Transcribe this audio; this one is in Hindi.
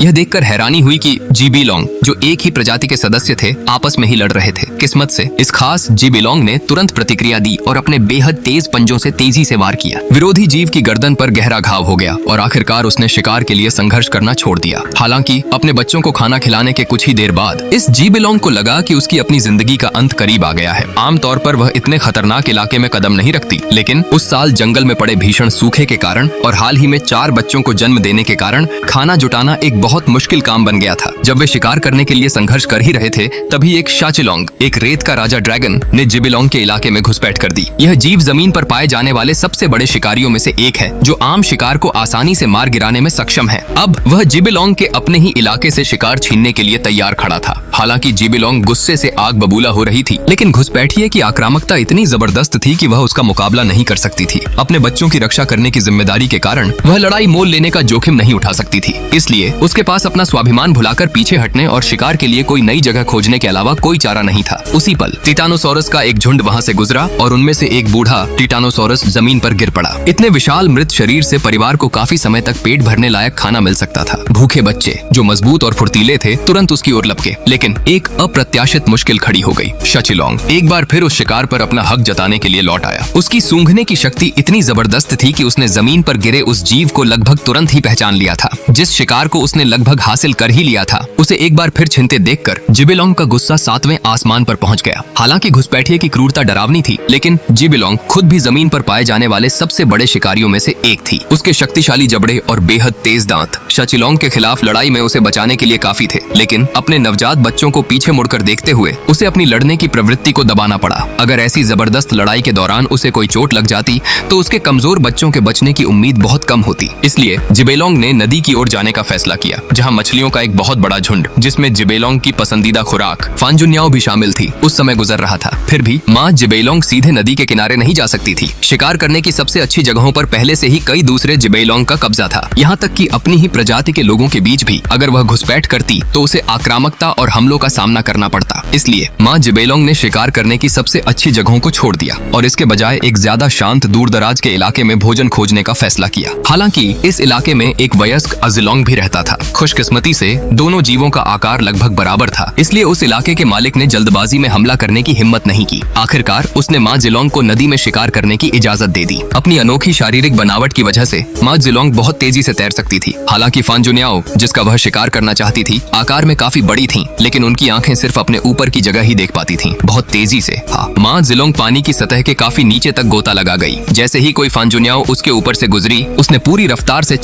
यह देखकर हैरानी हुई कि जिबिलोंग, जो एक ही प्रजाति के सदस्य थे, आपस में ही लड़ रहे थे। किस्मत से इस खास जिबिलोंग ने तुरंत प्रतिक्रिया दी और अपने बेहद तेज पंजों से तेजी से वार किया। विरोधी जीव की गर्दन पर गहरा घाव हो गया और आखिरकार उसने शिकार के लिए संघर्ष करना छोड़ दिया। हालांकि अपने बच्चों को खाना खिलाने के कुछ ही देर बाद इस जिबिलोंग को लगा कि उसकी अपनी जिंदगी का अंत करीब आ गया है। आमतौर पर वह इतने खतरनाक इलाके में कदम नहीं रखती, लेकिन उस साल जंगल में पड़े भीषण सूखे के कारण और हाल ही में 4 बच्चों को जन्म देने के कारण खाना जुटाना एक बहुत मुश्किल काम बन गया था। जब वे शिकार करने के लिए संघर्ष कर ही रहे थे, तभी एक शाचिलोंग, एक रेत का राजा ड्रैगन, ने जिबिलोंग के इलाके में घुसपैठ कर दी। यह जीव जमीन पर पाए जाने वाले सबसे बड़े शिकारियों में से एक है, जो आम शिकार को आसानी से मार गिराने में सक्षम है। अब वह जिबिलोंग के अपने ही इलाके से शिकार छीनने के लिए तैयार खड़ा था। हालांकि जिबिलोंग गुस्से से आग बबूला हो रही थी, लेकिन घुसपैठिए की आक्रामकता इतनी जबरदस्त थी कि वह उसका मुकाबला नहीं कर सकती थी। अपने बच्चों की रक्षा करने की जिम्मेदारी के कारण वह लड़ाई मोल लेने का जोखिम नहीं उठा सकती थी। इसलिए उसके पास अपना स्वाभिमान भुलाकर पीछे हटने और शिकार के लिए कोई नई जगह खोजने के अलावा कोई चारा नहीं था। उसी पल टिटानोसॉरस का एक झुंड वहां से गुजरा और उनमें से एक बूढ़ा टिटानोसॉरस जमीन पर गिर पड़ा। इतने विशाल मृत शरीर से परिवार को काफी समय तक पेट भरने लायक खाना मिल सकता था। भूखे बच्चे, जो मजबूत और फुर्तीले थे, तुरंत उसकी ओर लपके, लेकिन एक अप्रत्याशित मुश्किल खड़ी हो गई। शाचिलोंग एक बार फिर उस शिकार पर अपना हक जताने के लिए लौट आया। उसकी सूंघने की शक्ति इतनी जबरदस्त थी कि उसने जमीन पर गिरे उस जीव को लगभग तुरंत ही पहचान लिया था। जिस शिकार को उसने लगभग हासिल कर ही लिया था, उसे एक बार फिर छिनते देखकर जिबिलोंग का गुस्सा 7वें आसमान पर पहुंच गया। हालांकि घुसपैठिए की क्रूरता डरावनी थी, लेकिन जिबिलोंग खुद भी जमीन पर पाए जाने वाले सबसे बड़े शिकारियों में से एक थी। उसके शक्तिशाली जबड़े और बेहद तेज दांत शाचिलोंग के खिलाफ लड़ाई में उसे बचाने के लिए काफी थे, लेकिन अपने नवजात बच्चों को पीछे मुड़कर देखते हुए उसे अपनी लड़ने की प्रवृत्ति को दबाना पड़ा। अगर ऐसी जबरदस्त लड़ाई के दौरान उसे कोई चोट लग जाती तो उसके कमजोर बच्चों के बचने की उम्मीद बहुत कम होती। इसलिए जिबिलोंग ने नदी की ओर जाने का फैसला किया, जहां मछलियों का एक बहुत बड़ा झुंड, जिसमें जिबिलोंग की पसंदीदा खुराक फांजुन्याओ भी शामिल थी, उस समय गुजर रहा था। फिर भी माँ जिबिलोंग सीधे नदी के किनारे नहीं जा सकती थी। शिकार करने की सबसे अच्छी जगहों पर पहले से ही कई दूसरे जिबिलोंग का कब्जा था। यहाँ तक कि अपनी ही प्रजाति के लोगों के बीच भी अगर वह घुसपैठ करती तो उसे आक्रामकता और हमलों का सामना करना पड़ता। इसलिए माँ जिबिलोंग ने शिकार करने की सबसे अच्छी जगहों को छोड़ दिया और इसके बजाय एक ज्यादा शांत दूर दराज के इलाके में भोजन खोजने का फैसला किया। हालांकि इस इलाके में एक वयस्क अजिलोंग भी रहता था। खुशकिस्मती से दोनों जीवों का आकार लगभग बराबर था, इसलिए उस इलाके के मालिक ने जल्दबाजी में हमला करने की हिम्मत नहीं की। आखिरकार उसने माँ जिलोंग को नदी में शिकार करने की इजाजत दे दी। अपनी अनोखी शारीरिक बनावट की वजह से माँ जिलोंग बहुत तेजी से तैर सकती थी। हालांकि फांजुन्याओ, जिसका वह शिकार करना चाहती थी, आकार में काफी बड़ी थीं, लेकिन उनकी आंखें सिर्फ अपने ऊपर की जगह ही देख पाती थीं, बहुत तेजी से। हाँ, माँ जिलोंग पानी की सतह के काफी नीचे तक गोता लगा गई। जैसे ही कोई फांजुन्याओ उसके ऊपर से गुजरी, उसने पूरी रफ्तार से